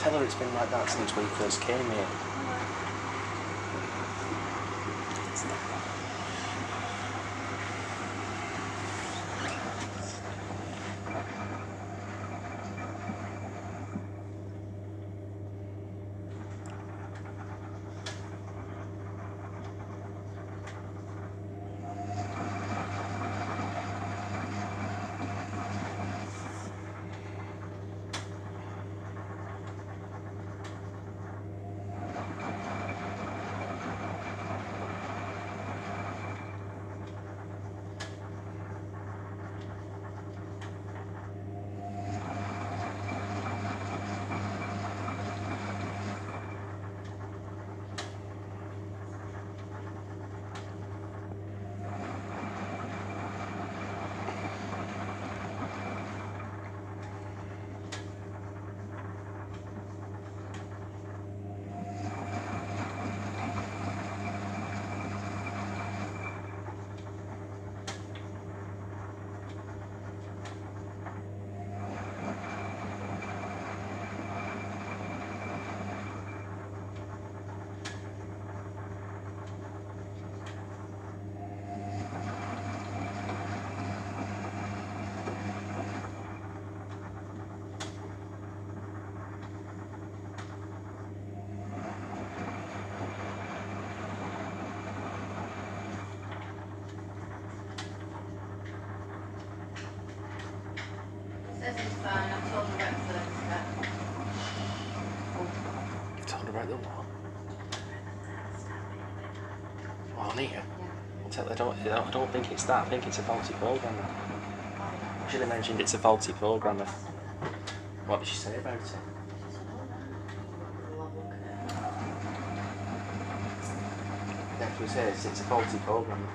Tell her it's been like that since we first came here. Says it's fine. I've told her about the first step. You've told her about the what? Well, Nia. Yeah. I don't think it's that. I think it's a faulty programmer. I should have mentioned it's a faulty programmer. What did she say about it? She said, oh, no. We'll have a look at it. Definitely says it's a faulty programmer.